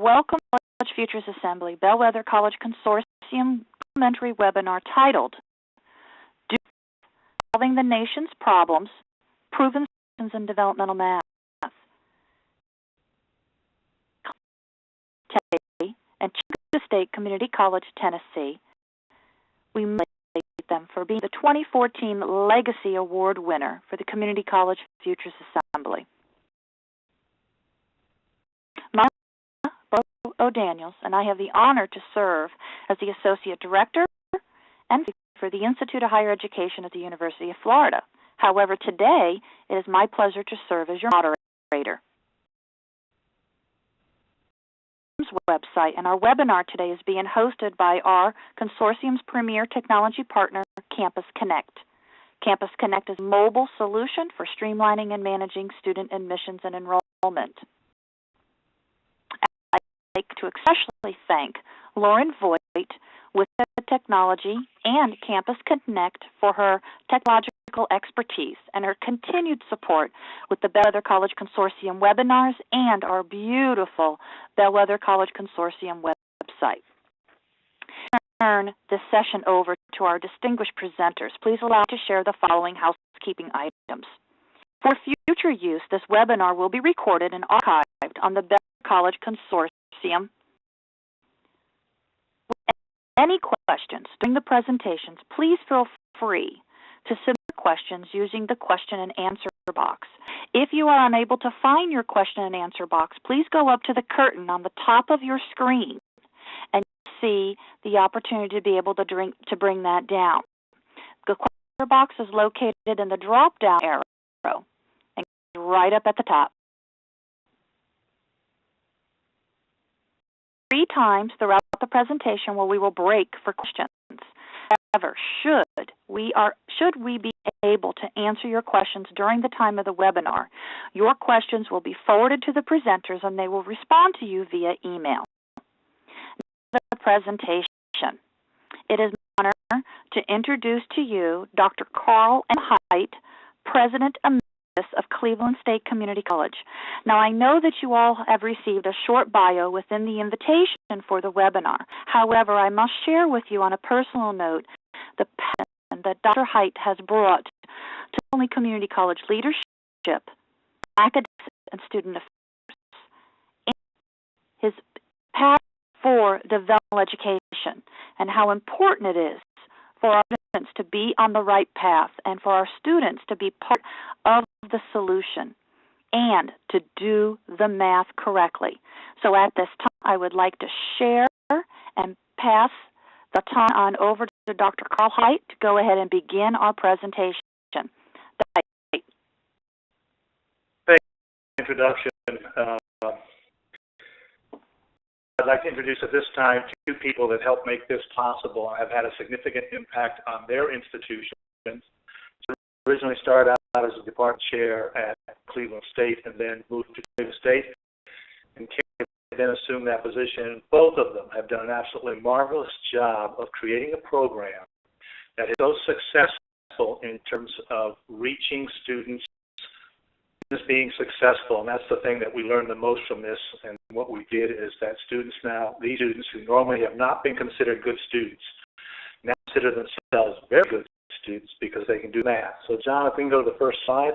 Welcome to College Futures Assembly, Bellwether College Consortium complimentary webinar titled Solving the Nation's Problems, Proven Solutions in Developmental Math. And Chattanooga State Community College, Tennessee. We congratulate them for being the 2014 Legacy Award winner for the Community College Futures Assembly. My name is Barbara O'Daniels, and I have the honor to serve as the Associate Director and for the Institute of Higher Education at the University of Florida. However, today it is my pleasure to serve as your moderator. Website, and our webinar today is being hosted by our consortium's premier technology partner, Campus Connect. Campus Connect is a mobile solution for streamlining and managing student admissions and enrollment. I'd like to especially thank Lauren Voigt with Technology and Campus Connect for her technological expertise and her continued support with the Bellwether College Consortium webinars and our beautiful Bellwether College Consortium website. Turn this session over to our distinguished presenters. Please allow me to share the following housekeeping items. For future use, this webinar will be recorded and archived on the Bellwether College Consortium. Any questions during the presentations, please feel free to submit questions using the question and answer box. If you are unable to find your question and answer box, please go up to the curtain on the top of your screen and see the opportunity to be able to bring that down. The question box is located in the drop-down arrow and right up at the top. 3 times throughout the presentation where we will break for questions. However, should we be able to answer your questions during the time of the webinar, your questions will be forwarded to the presenters and they will respond to you via email. The presentation. It is an honor to introduce to you Dr. Carl M. Hite, President Emeritus of Cleveland State Community College. Now, I know that you all have received a short bio within the invitation for the webinar. However, I must share with you on a personal note the passion that Dr. Hite has brought to not only community college leadership, academics, and student affairs, and his passion for developmental education and how important it is for our students to be on the right path and for our students to be part of the solution and to do the math correctly. So at this time, I would like to share and pass the time on over to Dr. Carl Hite to go ahead and begin our presentation. Thank you for the introduction. I'd like to introduce at this time 2 people that helped make this possible and have had a significant impact on their institutions. So originally started out as a department chair at Cleveland State and then moved to Cleveland State and then assumed that position. Both of them have done an absolutely marvelous job of creating a program that is so successful in terms of reaching students, being successful, and that's the thing that we learned the most from this. And what we did is that students now, these students who normally have not been considered good students, now consider themselves very good students because they can do math. So John, if we can go to the first slide.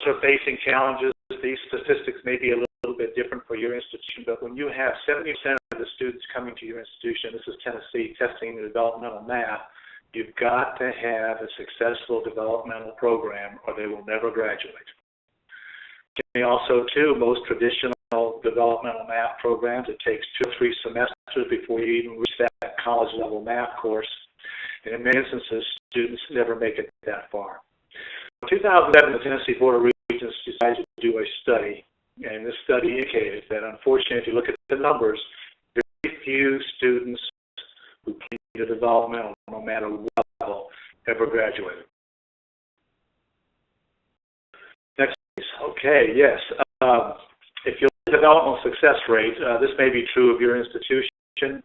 So facing challenges, these statistics may be a little bit different for your institution, but when you have 70% of the students coming to your institution, this is Tennessee, testing the developmental math, you've got to have a successful developmental program or they will never graduate. Also, too, most traditional developmental math programs, it takes 2 or 3 semesters before you even reach that college-level math course. And in many instances, students never make it that far. In 2007, the Tennessee Board of Regents decided to do a study, and this study indicated that, unfortunately, if you look at the numbers, very few students who complete a developmental, no matter what level, ever graduated. Next, please. Okay, yes. If you look at the developmental success rate, this may be true of your institution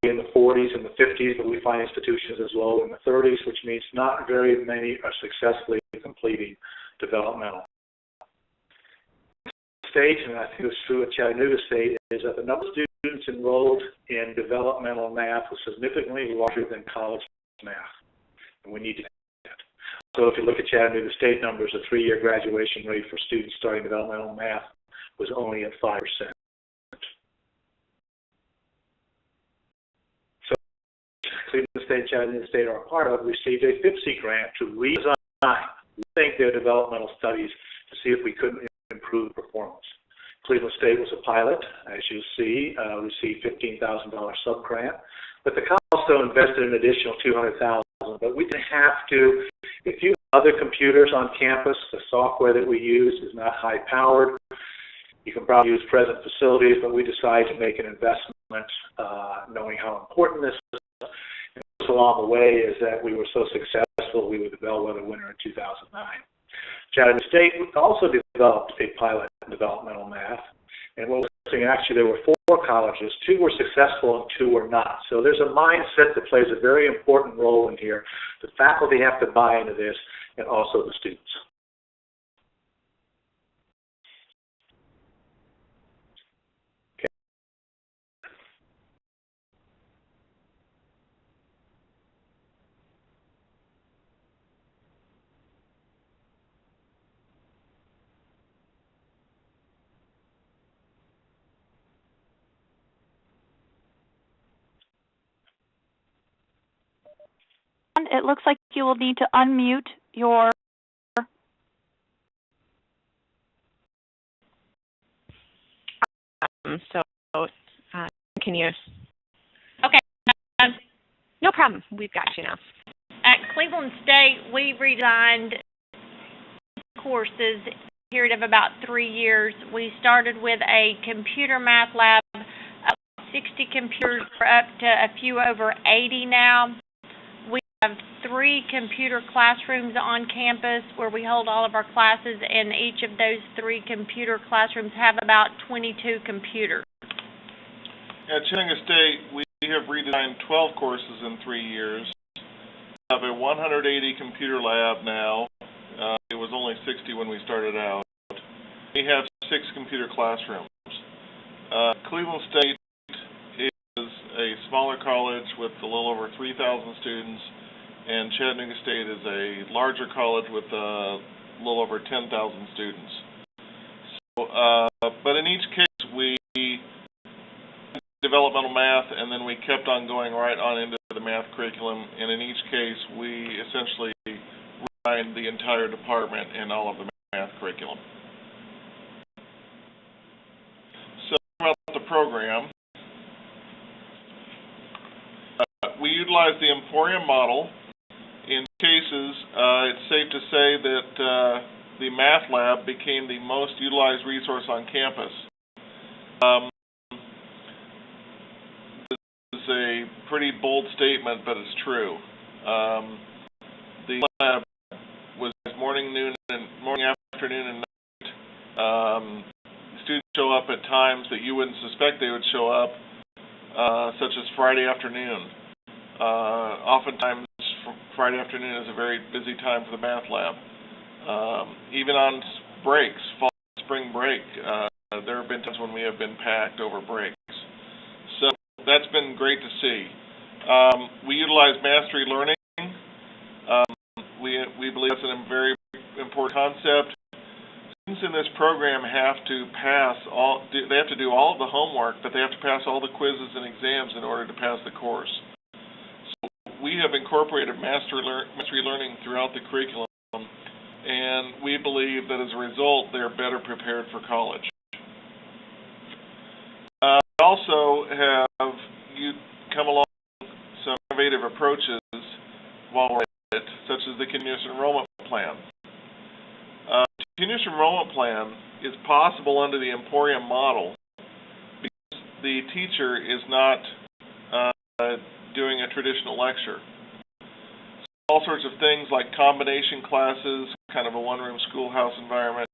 in the 40s and the 50s, but we find institutions as low in the 30s, which means not very many are successfully completing developmental. State, and I think it's true at Chattanooga State, is that the number of students enrolled in developmental math was significantly larger than college math, and we need to do that. So if you look at Chattanooga State numbers, the 3-year graduation rate for students starting developmental math was only at 5%. So Cleveland State, Chattanooga State are a part of, received a FIPSE grant to redesign, rethink their developmental studies to see if we couldn't improve performance. Cleveland State was a pilot, as you see, received $15,000 sub-grant, but the college also invested an additional $200,000. But we didn't have to. If you have other computers on campus, the software that we use is not high-powered. You can probably use present facilities, but we decided to make an investment, knowing how important this is. And along the way is that we were so successful, we were the bellwether winner in 2009. Chattanooga State also developed a pilot in developmental math, and what we're seeing, actually there were 4 colleges, 2 were successful and 2 were not. So there's a mindset that plays a very important role in here. The faculty have to buy into this, and also the students. It looks like you will need to unmute your... Can you? Okay. No problem. We've got you now. At Cleveland State, we redesigned courses in a period of about 3 years. We started with a computer math lab, 60 computers, we're up to a few over 80 now. We have 3 computer classrooms on campus where we hold all of our classes, and each of those 3 computer classrooms have about 22 computers. At Chattanooga State, we have redesigned 12 courses in 3 years. We have a 180 computer lab now. It was only 60 when we started out. We have 6 computer classrooms. Cleveland State is a smaller college with a little over 3,000 students, and Chattanooga State is a larger college with a little over 10,000 students. So, but in each case, we developmental math, and then we kept on going right on into the math curriculum, and in each case, we essentially redesigned the entire department and all of the math curriculum. So about the program, we utilize the Emporium model. In cases, it's safe to say that the math lab became the most utilized resource on campus. This is a pretty bold statement, but it's true. The lab was morning, afternoon, and night. Students show up at times that you wouldn't suspect they would show up, such as Friday afternoon. Oftentimes, Friday afternoon is a very busy time for the math lab. Even on breaks, fall, spring break, there have been times when we have been packed over breaks. So that's been great to see. We utilize mastery learning. We believe that's a very important concept. Students in this program have to they have to do all of the homework, but they have to pass all the quizzes and exams in order to pass the course. We have incorporated mastery learning throughout the curriculum, and we believe that as a result, they're better prepared for college. We also have come along some innovative approaches while we're at it, such as the continuous enrollment plan. The continuous enrollment plan is possible under the Emporium model because the teacher is not doing a traditional lecture. All sorts of things like combination classes, kind of a one-room schoolhouse environment.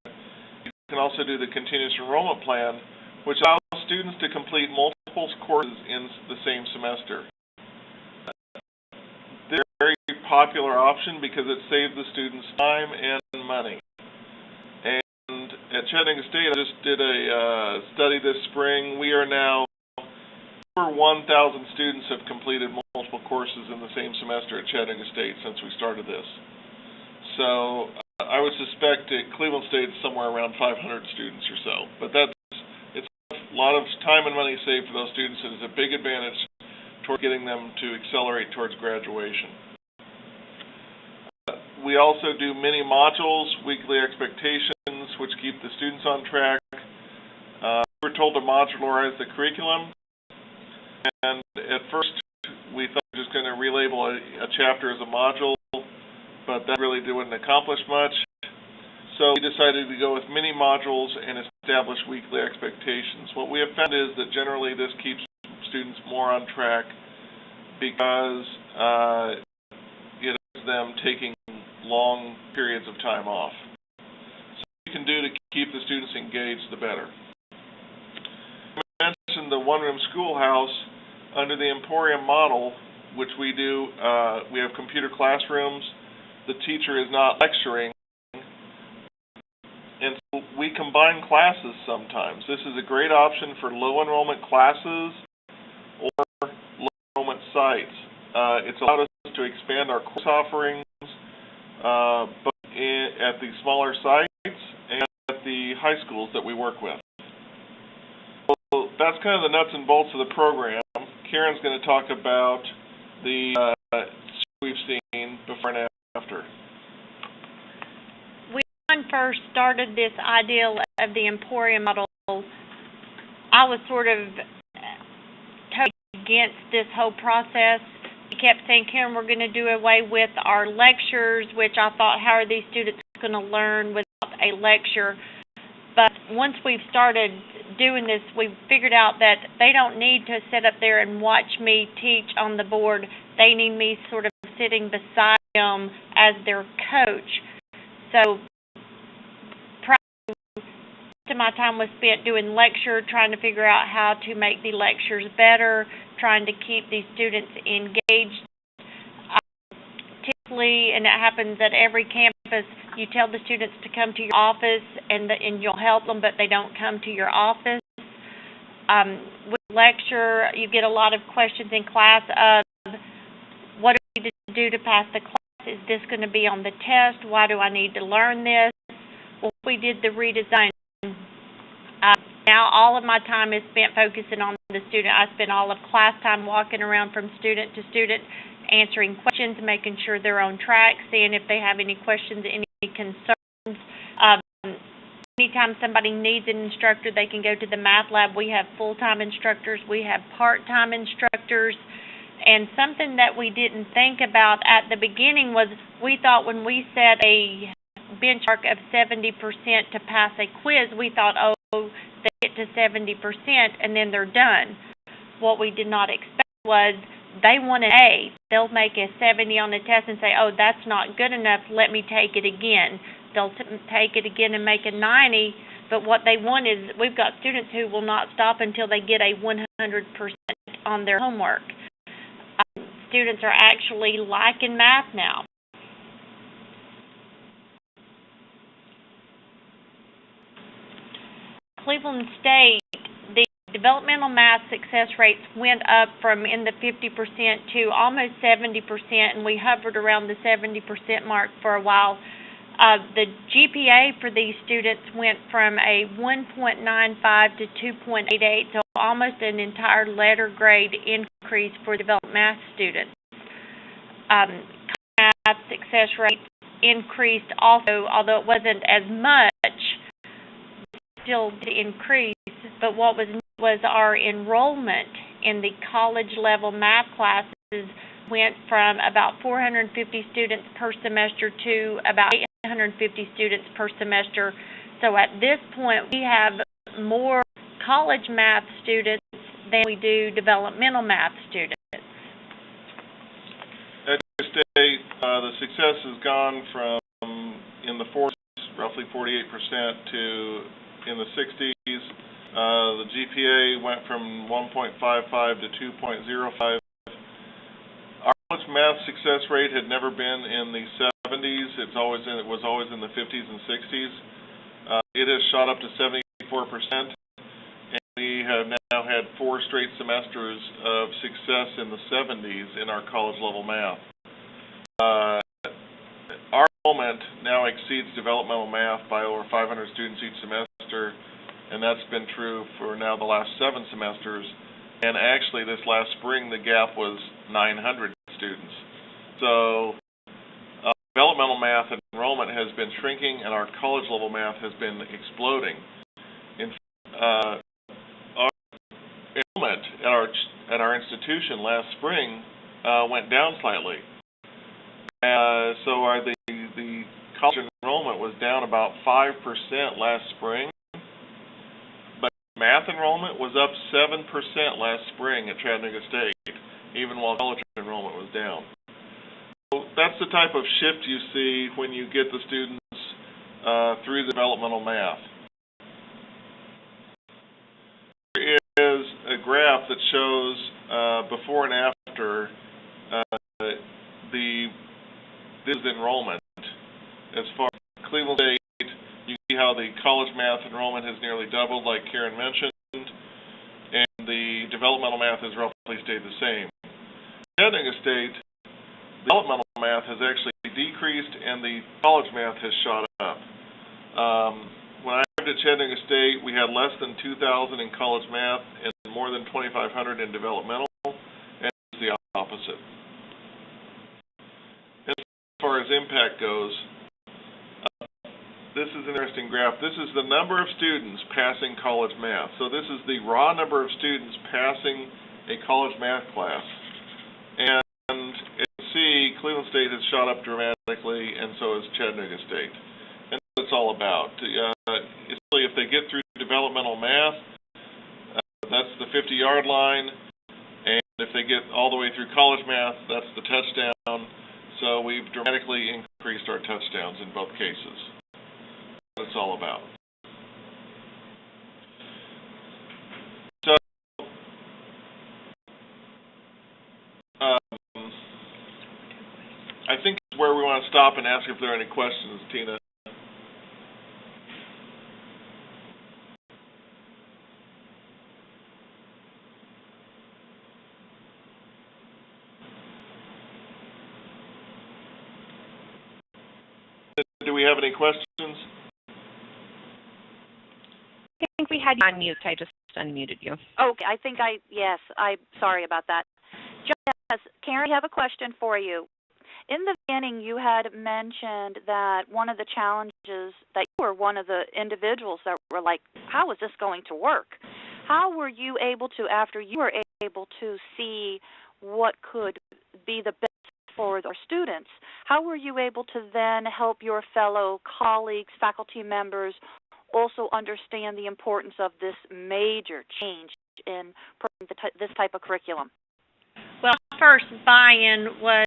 You can also do the continuous enrollment plan, which allows students to complete multiple courses in the same semester. They're a very popular option because it saves the students time and money. And at Chattanooga State, I just did a study this spring. We are now over 1,000 students have completed multiple courses in the same semester at Chattanooga State since we started this. So I would suspect at Cleveland State it's somewhere around 500 students or so. But it's a lot of time and money saved for those students. It is a big advantage toward getting them to accelerate towards graduation. We also do mini modules, weekly expectations, which keep the students on track. We're told to modularize the curriculum, and at first we thought we were just going to relabel a chapter as a module, but that really wouldn't accomplish much. So we decided to go with mini modules and establish weekly expectations. What we have found is that generally this keeps students more on track because it is them taking long periods of time off. So what you can do to keep the students engaged, the better. I mentioned the one-room schoolhouse. Under the Emporium model, which we do, we have computer classrooms. The teacher is not lecturing, and so we combine classes sometimes. This is a great option for low enrollment classes or low enrollment sites. It's allowed us to expand our course offerings both at the smaller sites and at the high schools that we work with. So that's kind of the nuts and bolts of the program. Karen's going to talk about the we've seen before and after. When I first started this idea of the Emporium model, I was sort of totally against this whole process. I kept thinking we're going to do away with our lectures, which I thought, how are these students going to learn without a lecture? But once we've started doing this, we've figured out that they don't need to sit up there and watch me teach on the board. They need me sort of sitting beside them as their coach. So most of my time was spent doing lecture, trying to figure out how to make the lectures better, trying to keep these students engaged. Typically, and it happens at every campus, you tell the students to come to your office and you'll help them, but they don't come to your office. With lecture, you get a lot of questions in class of, what do I need to do to pass the class? Is this going to be on the test? Why do I need to learn this? Well, we did the redesign. Now all of my time is spent focusing on the student. I spend all of class time walking around from student to student, answering questions, making sure they're on track, seeing if they have any questions, any concerns. Anytime somebody needs an instructor, they can go to the math lab. We have full-time instructors. We have part-time instructors. And something that we didn't think about at the beginning was we thought when we set a benchmark of 70% to pass a quiz, we thought, oh, they get to 70% and then they're done. What we did not expect was they want an A. They'll make a 70 on the test and say, oh, that's not good enough, let me take it again. They'll take it again and make a 90, but what they want is, we've got students who will not stop until they get a 100% on their homework. Students are actually liking math now. Cleveland State, the developmental math success rates went up from in the 50% to almost 70%, and we hovered around the 70% mark for a while. The GPA for these students went from a 1.95 to 2.88, so almost an entire letter grade increase for developed math students. Math success rates increased also, although it wasn't as much, still increased, but what was our enrollment in the college level math classes went from about 450 students per semester to about 850 students per semester. So at this point, we have more college math students than we do developmental math students. At State, the success has gone from in the 40s, roughly 48%, to in the 60s. The GPA went from 1.55 to 2.05. Our college math success rate had never been in the 70s. It was always in the 50s and 60s. It has shot up to 74%, and we have now had 4 straight semesters of success in the 70s in our college-level math. Our enrollment now exceeds developmental math by over 500 students each semester, and that's been true for now the last 7 semesters. And actually, this last spring, the gap was 900 students. So developmental math enrollment has been shrinking, and our college-level math has been exploding. Our enrollment at our institution last spring went down slightly. So the college enrollment was down about 5% last spring, but math enrollment was up 7% last spring at Chattanooga State, even while college enrollment was down. So that's the type of shift you see when you get the students through the developmental math. There is a graph that shows before and after this enrollment. As far as Cleveland State, you see how the college math enrollment has nearly doubled, like Karen mentioned, and the developmental math has roughly stayed the same. Chattanooga State, developmental math has actually decreased, and the college math has shot up. When I arrived at Chattanooga State, we had less than 2,000 in college math and more than 2,500 in developmental, and it's the opposite. And as far as impact goes, this is an interesting graph. This is the number of students passing college math. So this is the raw number of students passing a college math class. And as you can see, Cleveland State has shot up dramatically, and so has Chattanooga State. And that's what it's all about. Essentially, if they get through developmental math, that's the 50-yard line. And if they get all the way through college math, that's the touchdown. So we've dramatically increased our touchdowns in both cases. That's what it's all about. So, I think that's where we want to stop and ask if there are any questions, Tina. Do we have any questions? I think we had you on mute. I just unmuted you. Okay, I'm sorry about that. Yes, Karen, we have a question for you. In the beginning, you had mentioned that one of the challenges, that you were one of the individuals that were like, how is this going to work? How were you able to, after you were able to see what could be the best for our students, how were you able to then help your fellow colleagues, faculty members, also understand the importance of this major change in this type of curriculum? Well, first buy-in was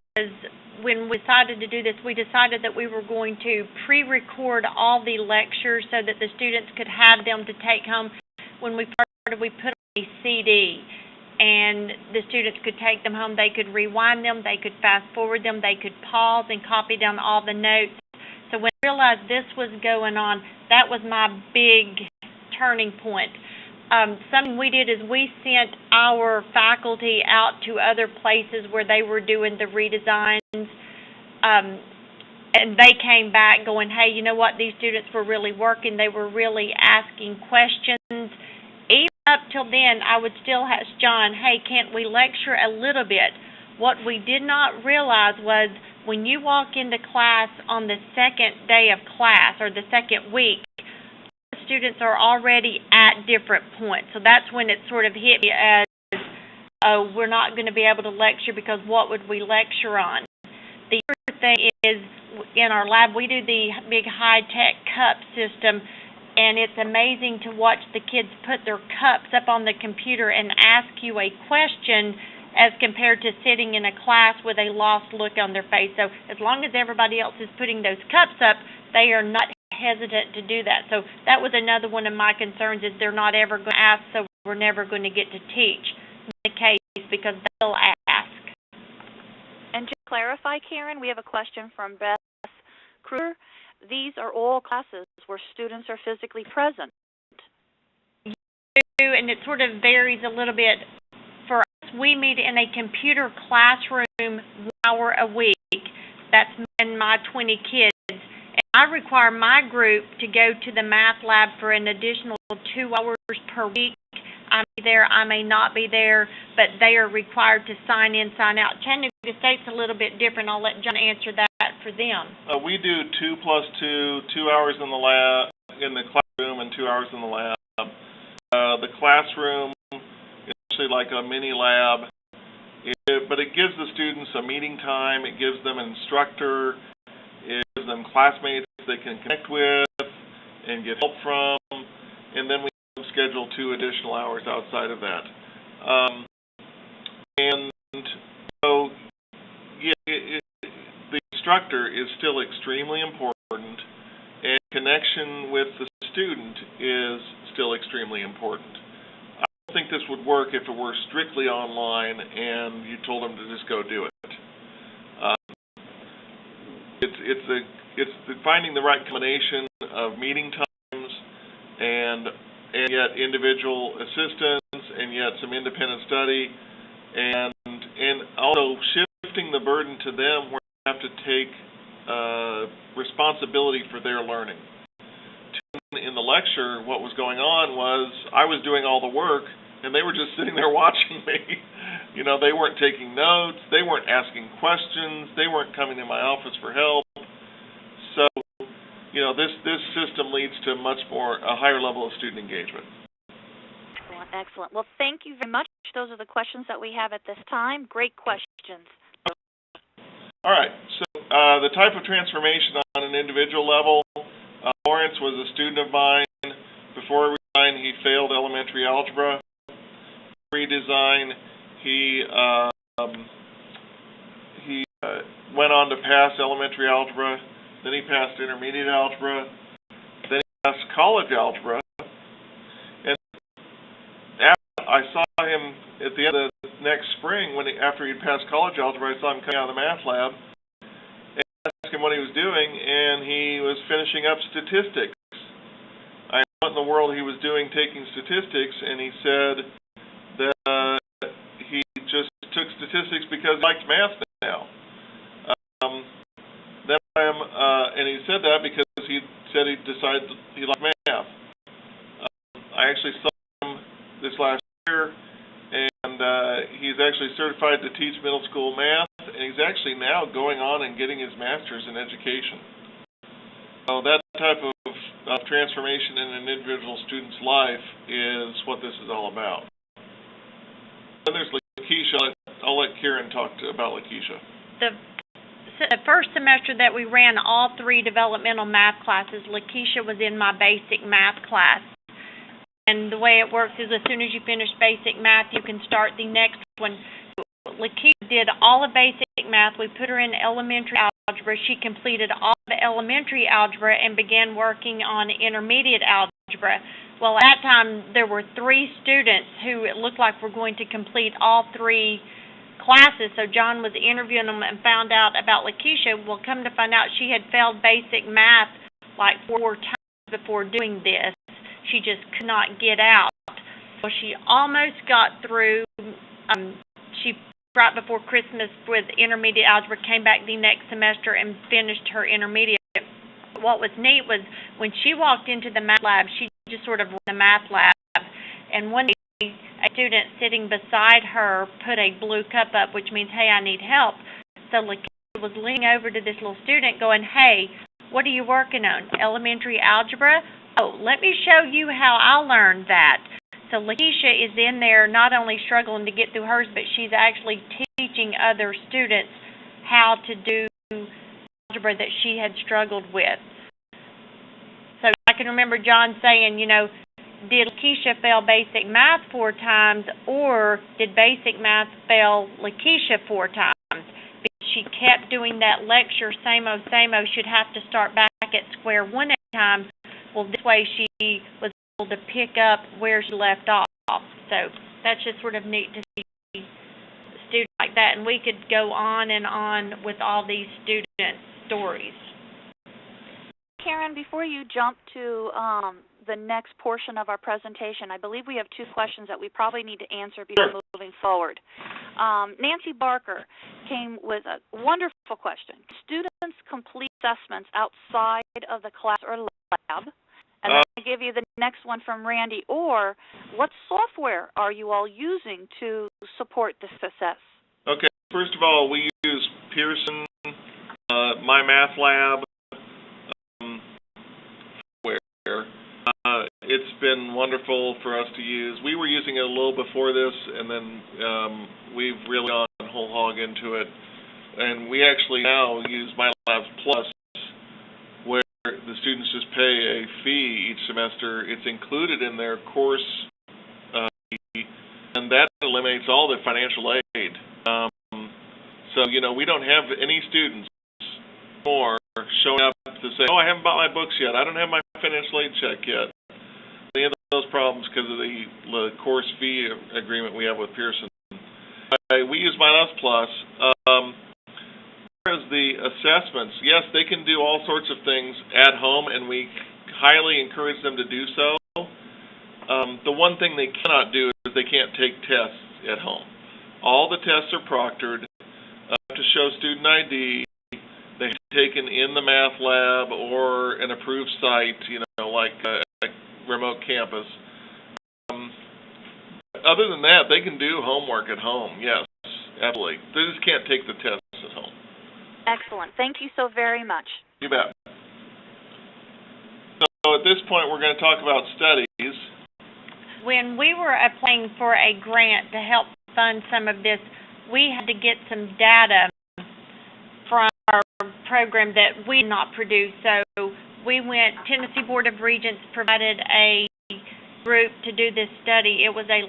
when we decided to do this, we decided that we were going to pre-record all the lectures so that the students could have them to take home. When we started, we put on a CD, and the students could take them home. They could rewind them, they could fast-forward them, they could pause and copy down all the notes. So when I realized this was going on, that was my big turning point. Something we did is we sent our faculty out to other places where they were doing the redesigns, and they came back going, hey, you know what, these students were really working, they were really asking questions. Even up till then, I would still ask John, hey, can't we lecture a little bit? What we did not realize was when you walk into class on the second day of class or the second week, students are already at different points. So that's when it sort of hit me as, oh, we're not going to be able to lecture because what would we lecture on? The other thing is in our lab, we do the big high-tech cup system, and it's amazing to watch the kids put their cups up on the computer and ask you a question as compared to sitting in a class with a lost look on their face. So as long as everybody else is putting those cups up, they are not hesitant to do that. So that was another one of my concerns, is they're not ever going to ask, so we're never going to get to teach the case because they'll ask. And to clarify, Karen, we have a question from Beth Kruger. these are all classes where students are physically present. And it sort of varies a little bit. For us, we meet in a computer classroom 1 hour a week. That's me and my 20 kids. And I require my group to go to the math lab for an additional 2 hours per week. I may be there, I may not be there, but they are required to sign in, sign out. Chattanooga State's a little bit different. I'll let John answer that for them. We do 2 plus 2, 2 hours in the lab, in the classroom, and 2 hours in the lab. The classroom is actually like a mini lab, but it gives the students a meeting time, it gives them an instructor, it gives them classmates they can connect with and get help from, and then we schedule 2 additional hours outside of that. And so, yeah, the instructor is still extremely important, and connection with the student is still extremely important. I don't think this would work if it were strictly online and you told them to just go do it. It's finding the right combination of meeting times and yet individual assistance and yet some independent study and also shifting the burden to them where they have to take responsibility for their learning. In the lecture, what was going on was I was doing all the work and they were just sitting there watching me. You know, they weren't taking notes, they weren't asking questions, they weren't coming to my office for help. So, you know, this system leads to a higher level of student engagement. Excellent, excellent. Well, thank you very much. Those are the questions that we have at this time. Great questions. All right, so the type of transformation on an individual level, Lawrence was a student of mine. Before he resigned, he failed elementary algebra. Redesign, he went on to pass elementary algebra. Then he passed intermediate algebra. Then he passed college algebra. And I saw him at the end of the next spring, after he'd passed college algebra, I saw him coming out of the math lab. And I asked him what he was doing, and he was finishing up statistics. I asked what in the world he was doing taking statistics, and he said that he just took statistics because he liked math now. And he said that because he said he decided he liked math. I actually saw him this last year, and he's actually certified to teach middle school math, and he's actually now going on and getting his master's in education. So that type of transformation in an individual student's life is what this is all about. Then there's Lakeisha. I'll let Karen talk about Lakeisha. The first semester that we ran all 3 developmental math classes, Lakeisha was in my basic math class. And the way it works is as soon as you finish basic math, you can start the next one. Lakeisha did all of basic math. We put her in elementary algebra. She completed all of elementary algebra and began working on intermediate algebra. Well, at that time, there were 3 students who it looked like were going to complete all 3 classes, so John was interviewing them and found out about Lakeisha. Well, come to find out, she had failed basic math like 4 times before doing this. She just could not get out. Well, she almost got through. She, right before Christmas with intermediate algebra, came back the next semester and finished her intermediate. What was neat was when she walked into the math lab, she just sort of ran the math lab, and one day a student sitting beside her put a blue cup up, which means, hey, I need help. So Lakeisha was leaning over to this little student going, hey, what are you working on? Elementary algebra? Oh, let me show you how I learned that. So Lakeisha is in there not only struggling to get through hers, but she's actually teaching other students how to do algebra that she had struggled with. So I can remember John saying, you know, did Lakeisha fail basic math 4 times, or did basic math fail Lakeisha 4 times? Because she kept doing that lecture, same old, she'd have to start back at square one at a time. Well, this way she was able to pick up where she left off. So that's just sort of neat to see students like that. And we could go on and on with all these student stories. Karen, before you jump to the next portion of our presentation, I believe we have two questions that we probably need to answer before moving forward. Nancy Barker came with a wonderful question. Students complete assessments outside of the class or lab? And then I give you the next one from Randy. Or what software are you all using to support this success? Okay, first of all, we use Pearson, MyMathLab, it's been wonderful for us to use. We were using it a little before this, and then we've really gone whole hog into it. And we actually now use MyLabs Plus, where the students just pay a fee each semester. It's included in their course fee, and that eliminates all the financial aid. So, we don't have any students more showing up to say, oh, I haven't bought my books yet. I don't have my financial aid check yet. Any of those problems because of the course fee agreement we have with Pearson. We use MyLabs Plus. As far as the assessments, yes, they can do all sorts of things at home, and we highly encourage them to do so. The one thing they cannot do is they can't take tests at home. All the tests are proctored to show student ID. They're taken in the math lab or an approved site, like a remote campus. Other than that, they can do homework at home, yes, absolutely. They just can't take the tests at home. Excellent. Thank you so very much. You bet. So at this point, we're going to talk about studies. When we were applying for a grant to help fund some of this, we had to get some data from our program that we did not produce. So Tennessee Board of Regents provided a group to do this study. It was a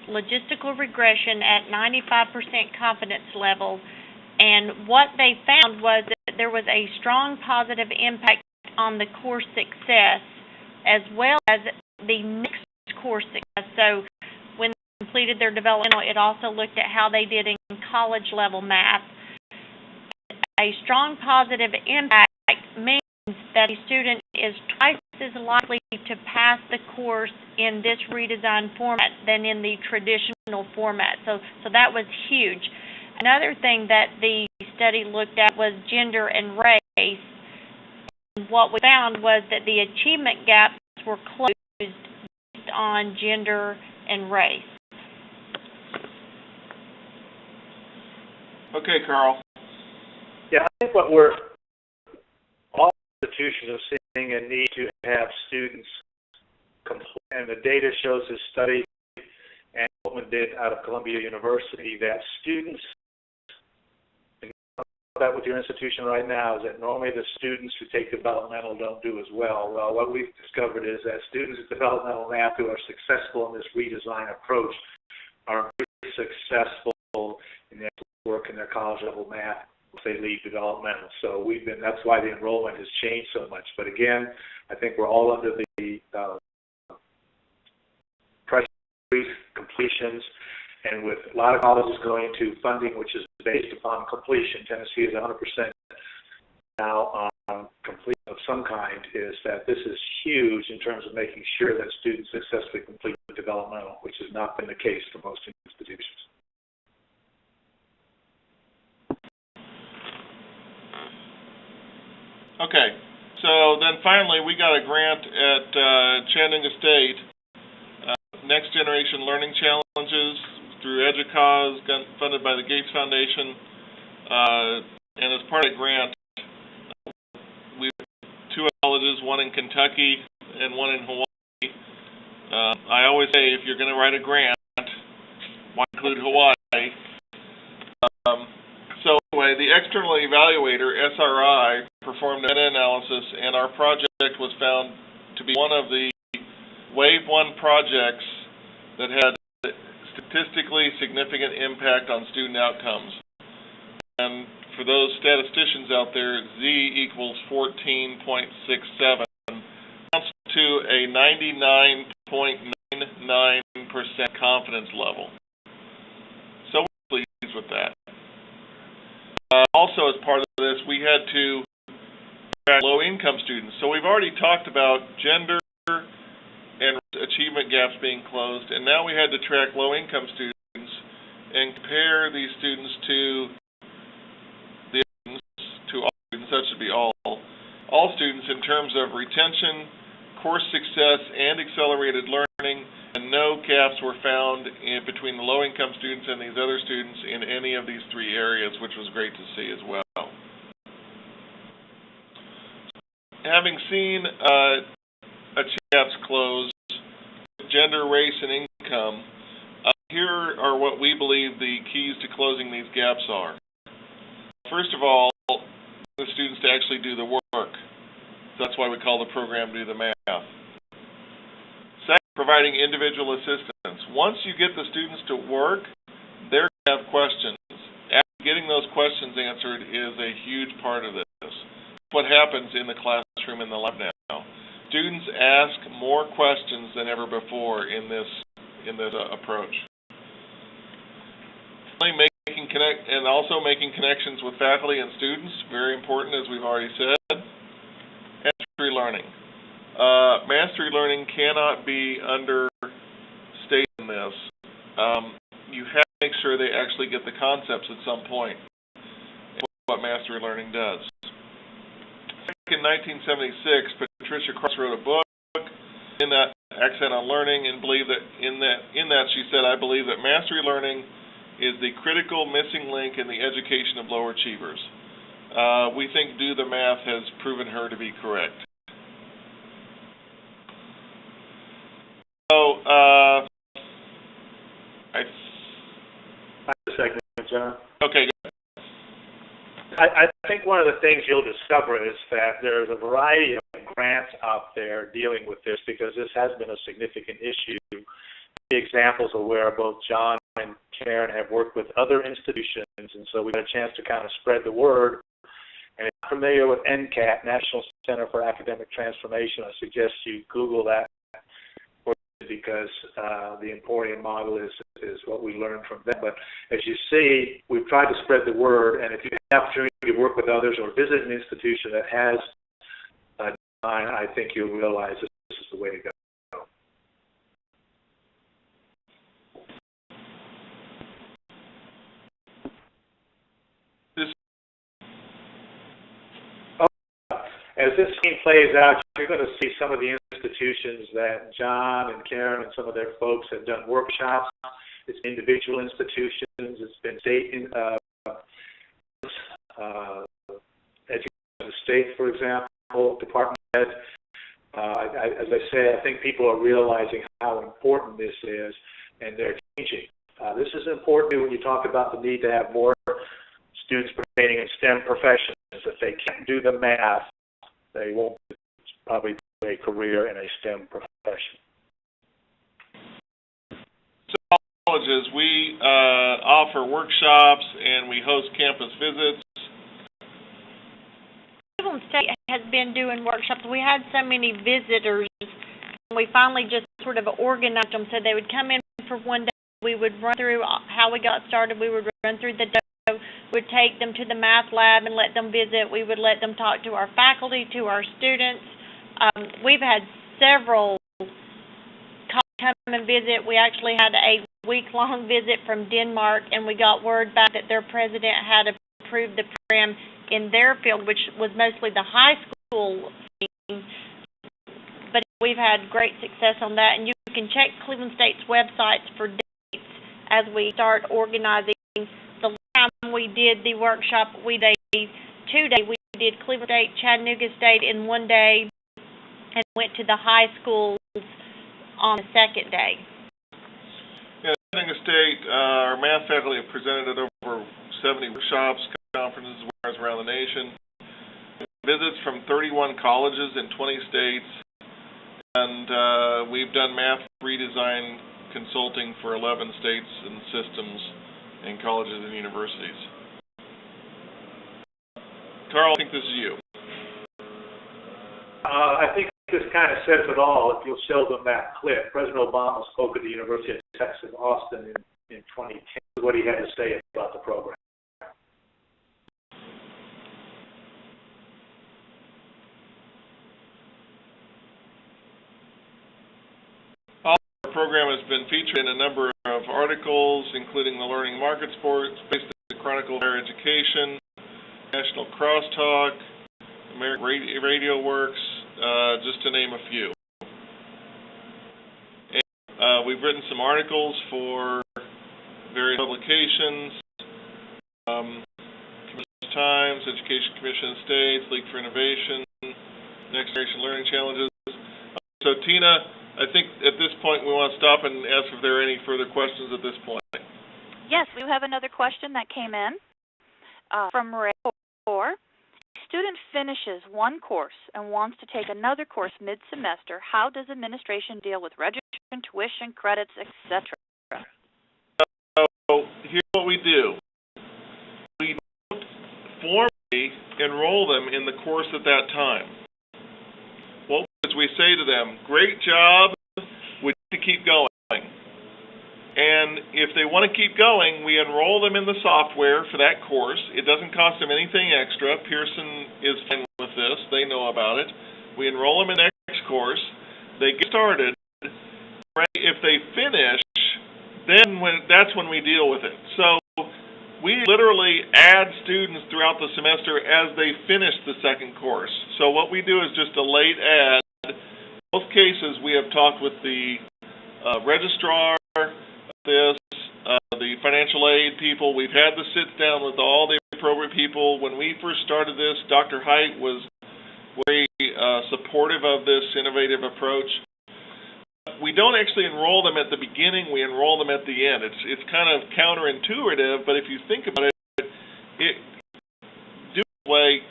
logistical regression at 95% confidence level. And what they found was that there was a strong positive impact on the course success as well as the mixed course success. So when they completed their developmental, it also looked at how they did in college level math. A strong positive impact means that a student is twice as likely to pass the course in this redesigned format than in the traditional format. So that was huge. Another thing that the study looked at was gender and race. And what we found was that the achievement gaps were closed based on gender and race. Okay, Carl. Yeah, I think all institutions are seeing a need to have students complete, and the data shows this study and Goldman did out of Columbia University that students, that with your institution right now is that normally the students who take developmental don't do as well. Well, what we've discovered is that students in developmental math who are successful in this redesign approach are very successful in their work in their college level math if they leave developmental. So that's why the enrollment has changed so much. But again, I think we're all under the pressure of completions. And with a lot of colleges going to funding, which is based upon completion, Tennessee is 100% now on completion of some kind, is that this is huge in terms of making sure that students successfully complete the developmental, which has not been the case for most institutions. Okay, so then finally we got a grant at Chattanooga State, Next Generation Learning Challenges, through EDUCAUSE, funded by the Gates Foundation, and as part of the grant, we have two colleges, one in Kentucky and one in Hawaii. I always say if you're going to write a grant, why include Hawaii? So anyway, the external evaluator, SRI, performed a meta-analysis, and our project was found to be one of the Wave 1 projects that had statistically significant impact on student outcomes. And for those statisticians out there, Z equals 14.67, amounts to a 99.99% confidence level. So we're pleased with that. Also, as part of this, we had to track low-income students. So we've already talked about gender and achievement gaps being closed, and now we had to track low-income students and compare these students to the to all students. That should be all students in terms of retention, course success, and accelerated learning, and no gaps were found between the low-income students and these other students in any of these three areas, which was great to see as well. Having seen achievement gaps closed, gender, race, and income, here are what we believe the keys to closing these gaps are. First of all, the students to actually do the work. So that's why we call the program Do the Math. Second, providing individual assistance. Once you get the students to work, they're going to have questions. Getting those questions answered is a huge part of this. What happens in the classroom in the lab now. Students ask more questions than ever before in this approach. And also making connections with faculty and students, very important, as we've already said. And mastery learning. Mastery learning cannot be understated in this. You have to make sure they actually get the concepts at some point. What mastery learning does. In 1976, Patricia Cross wrote a book in that Accent on Learning, and believe that in that she said, I believe that mastery learning is the critical missing link in the education of lower achievers. We think Do the Math has proven her to be correct. So, Just a second, John. Okay. I think one of the things you'll discover is that there's a variety of grants out there dealing with this, because this has been a significant issue. The examples are where both John and Karen have worked with other institutions, and so we got a chance to kind of spread the word. And if you're familiar with NCAT, National Center for Academic Transformation, I suggest you Google that, because the Emporium model is what we learned from them. But as you see, we've tried to spread the word, and if you have the opportunity to work with others or visit an institution that has design, I think you'll realize this is the way to go. As this scene plays out, you're going to see some of the institutions that John and Karen and some of their folks have done workshops. It's individual institutions. It's been state education of the state, for example, department head. As I say, I think people are realizing how important this is, and they're changing. This is important when you talk about the need to have more students participating in STEM professions. If they can't do the math, they won't probably do a career in a STEM profession. So colleges, we offer workshops and we host campus visits. Cleveland State has been doing workshops. We had so many visitors, and we finally just sort of organized them so they would come in for one day. We would run through how we got started. We would run through the would take them to the math lab and let them visit. We would let them talk to our faculty, to our students. We've had several come and visit. We actually had a week-long visit from Denmark, and we got word back that their president had approved the program in their field, which was mostly the high school thing. But we've had great success on that, and you can check Cleveland State's websites for dates as we start organizing. The last time we did the workshop, we did 2 days. We did Cleveland State, Chattanooga State in one day, and went to the high schools on the second day. Yeah, Chattanooga State, our math faculty have presented at over 70 workshops, conferences around the nation. Visits from 31 colleges in 20 states, and we've done math redesign consulting for 11 states and systems and colleges and universities. Carl, I think this is you. I think this kind of says it all. If you'll show them that clip, President Obama spoke at the University of Texas, Austin in 2010, what he had to say about the program. program has been featured in a number of articles, including the Learning Market Sports, the Chronicle of Higher Education, National Crosstalk, American Radio Works, just to name a few. And, we've written some articles for various publications, Times, Education Commission of States, League for Innovation, Next Generation Learning Challenges. So Tina, I think at this point we want to stop and ask if there are any further questions at this point. Yes, we have another question that came in from Ray. A student finishes one course and wants to take another course mid-semester. How does administration deal with registration, tuition, credits, etc.? So here's what we do. We don't formally enroll them in the course at that time. What we say to them, great job, we need to keep going. And if they want to keep going, we enroll them in the software for that course. It doesn't cost them anything extra. Pearson is fine with this. They know about it. We enroll them in the next course. They get started. Right? If they finish, then that's when we deal with it. So we literally add students throughout the semester as they finish the second course. So what we do is just a late add. In both cases, we have talked with the registrar, the financial aid people. We've had the sit down with all the appropriate people. When we first started this, Dr. Height was very supportive of this innovative approach. We don't actually enroll them at the beginning, we enroll them at the end. It's kind of counterintuitive, but if you think about it, doing this way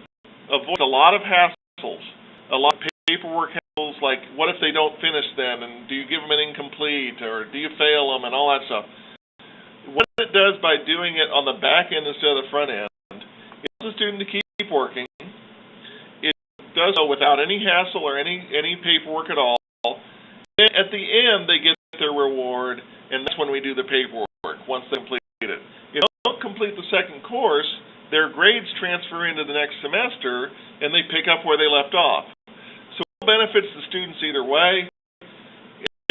avoids a lot of hassles, a lot of paperwork hassles, like what if they don't finish then, and do you give them an incomplete, or do you fail them, and all that stuff. What it does by doing it on the back end instead of the front end, it allows the student to keep working. It does so without any hassle or any paperwork at all. At the end, they get their reward, and that's when we do the paperwork, once they complete it. If they don't complete the second course, their grades transfer into the next semester, and they pick up where they left off. So it benefits the students either way.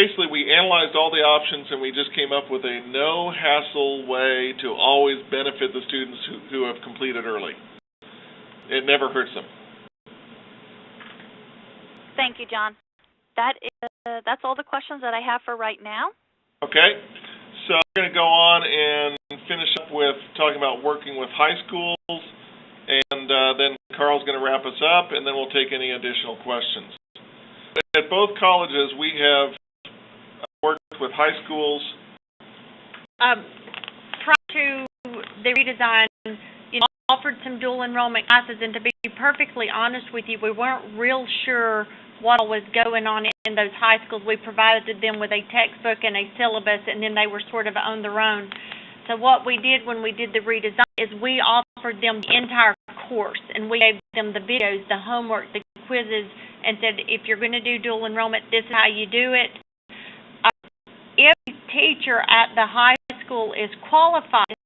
Basically, we analyzed all the options, and we just came up with a no-hassle way to always benefit the students who have completed early. It never hurts them. Thank you, John. That's all the questions that I have for right now. Okay, so we're going to go on and finish up with talking about working with high schools, and then Carl's going to wrap us up, and then we'll take any additional questions. At both colleges, we have worked with high schools. Prior to the redesign, offered some dual enrollment classes, and to be perfectly honest with you, we weren't real sure what was going on in those high schools. We provided them with a textbook and a syllabus, and then they were sort of on their own. So what we did when we did the redesign is we offered them the entire course, and we gave them the videos, the homework, the quizzes, and said, if you're going to do dual enrollment, this is how you do it. If a teacher at the high school is qualified,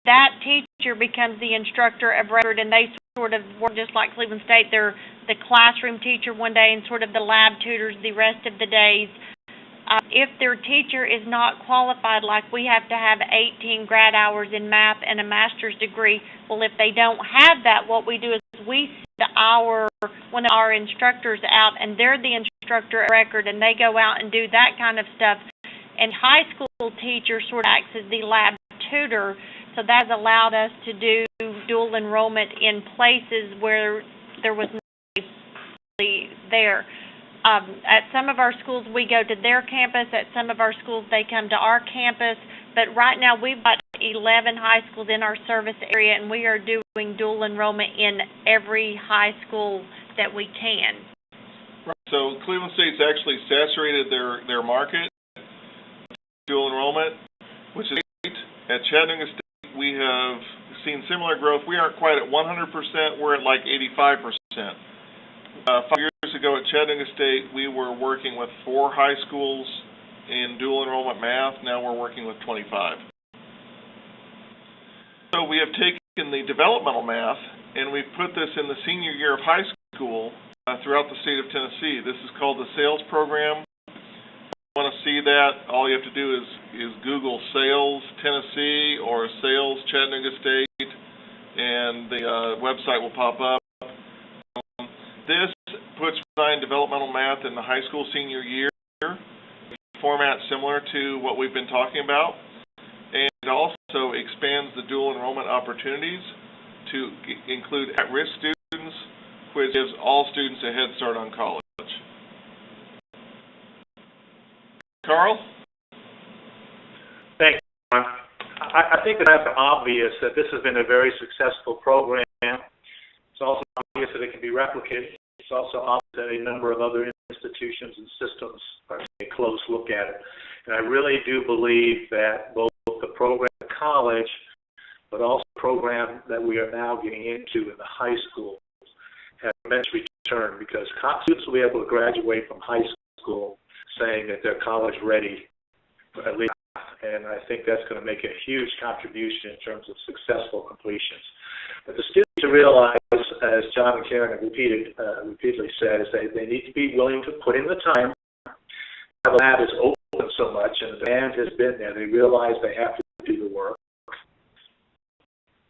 that teacher becomes the instructor of record, and they sort of work just like Cleveland State. They're the classroom teacher one day and sort of the lab tutors the rest of the days. If their teacher is not qualified, like we have to have 18 grad hours in math and a master's degree, well, if they don't have that, what we do is we send one of our instructors out, and they're the instructor of record, and they go out and do that kind of stuff. And high school teacher sort of acts as the lab tutor, so that has allowed us to do dual enrollment in places where there was nobody there. At some of our schools, we go to their campus. At some of our schools, they come to our campus. But right now, we've got 11 high schools in our service area, and we are doing dual enrollment in every high school that we can. Right. So Cleveland State's actually saturated their market, dual enrollment, which is great. At Chattanooga State, we have seen similar growth. We aren't quite at 100%. We're at like 85%. 5 years ago at Chattanooga State, we were working with 4 high schools in dual enrollment math. Now we're working with 25. So we have taken the developmental math and we've put this in the senior year of high school throughout the state of Tennessee. This is called the SAILS program. We want to see that, all you have to do is Google Sales Tennessee or Sales Chattanooga State, and the website will pop up. This puts design developmental math in the high school senior year, format similar to what we've been talking about, and it also expands the dual enrollment opportunities to include at-risk students, which gives all students a head start on college. Carl? Thank you, Ron. I think that's obvious that this has been a very successful program. It's also obvious that it can be replicated. It's also obvious that a number of other institutions and systems are taking a close look at it. And I really do believe that both the program at college, but also the program that we are now getting into in the high school, have immense return, because students will be able to graduate from high school saying that they're college ready, at least. And I think that's going to make a huge contribution in terms of successful completions. But the students to realize, as John and Karen have repeatedly said, is they need to be willing to put in the time. The lab is open so much and the demand has been there. They realize they have to do the work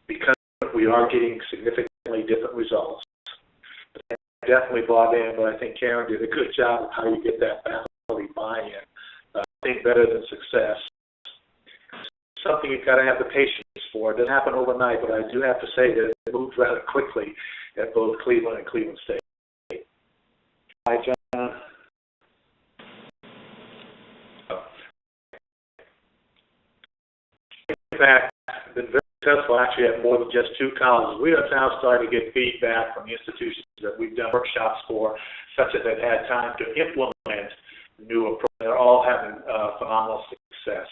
because we are getting significantly different results. I definitely bought in, but I think Karen did a good job of how you get that faculty buy-in. I think better than success. Something you've got to have the patience for. It doesn't happen overnight, but I do have to say that it moved rather quickly at both Cleveland and Cleveland State. Hi, John. In fact, been very successful actually at more than just 2 colleges. We are now starting to get feedback from the institutions that we've done workshops for, such that they've had time to implement new approaches. They're all having phenomenal success.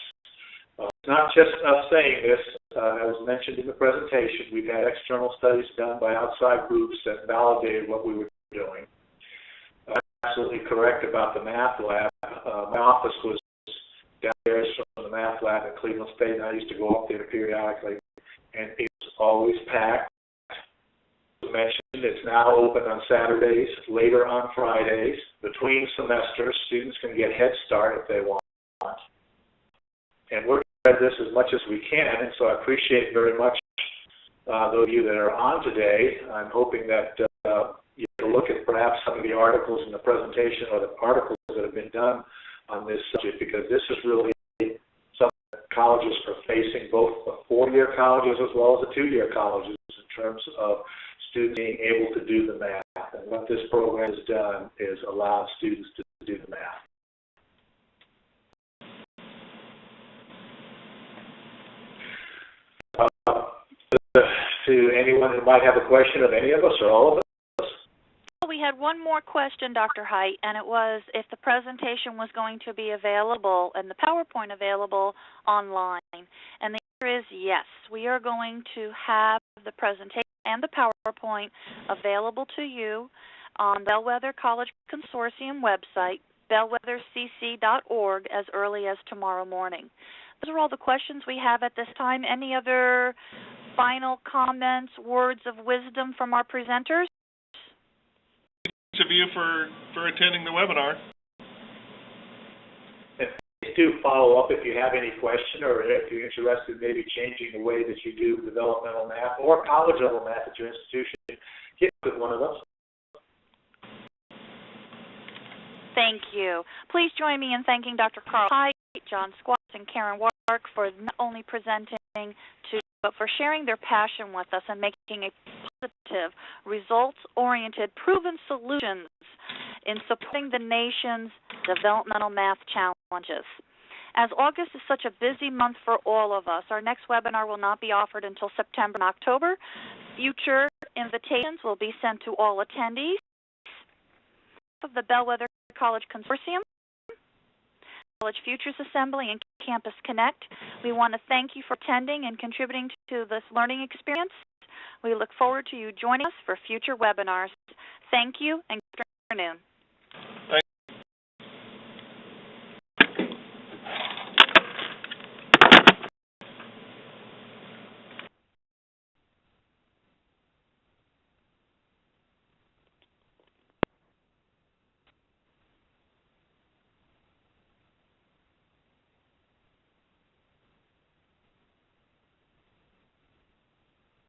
It's not just us saying this. As mentioned in the presentation, we've had external studies done by outside groups that validated what we were doing. Absolutely correct about the math lab. My office was downstairs from the math lab at Cleveland State, and I used to go up there periodically, and it was always packed. As mentioned, it's now open on Saturdays, later on Fridays. Between semesters, students can get Head Start if they want. And we're going to do this as much as we can, and so I appreciate very much those of you that are on today. I'm hoping that you can look at perhaps some of the articles in the presentation or the articles that have been done on this subject, because this is really something that colleges are facing, both the 4-year colleges as well as the 2-year colleges, in terms of students being able to do the math. And what this program has done is allow students to do the math. To anyone who might have a question of any of us or all of us? We had one more question, Dr. Height, and it was if the presentation was going to be available and the PowerPoint available online. And the answer is yes. We are going to have the presentation and the PowerPoint available to you on Bellwether College Consortium website, bellwethercc.org, as early as tomorrow morning. Those are all the questions we have at this time. Any other final comments, words of wisdom from our presenters? Each of you for attending the webinar. Please do follow up if you have any question, or if you're interested in maybe changing the way that you do developmental math or college level math at your institution. Get with one of us. Thank you. Please join me in thanking Dr. Carl Height, John Squats, and Karen Wark for not only presenting but for sharing their passion with us and making a positive, results-oriented, proven solutions in supporting the nation's developmental math challenges. As August is such a busy month for all of us, our next webinar will not be offered until September and October. Future invitations will be sent to all attendees of the Bellwether College Consortium, College Futures Assembly, and Campus Connect. We want to thank you for attending and contributing to this learning experience. We look forward to you joining us for future webinars. Thank you and good afternoon.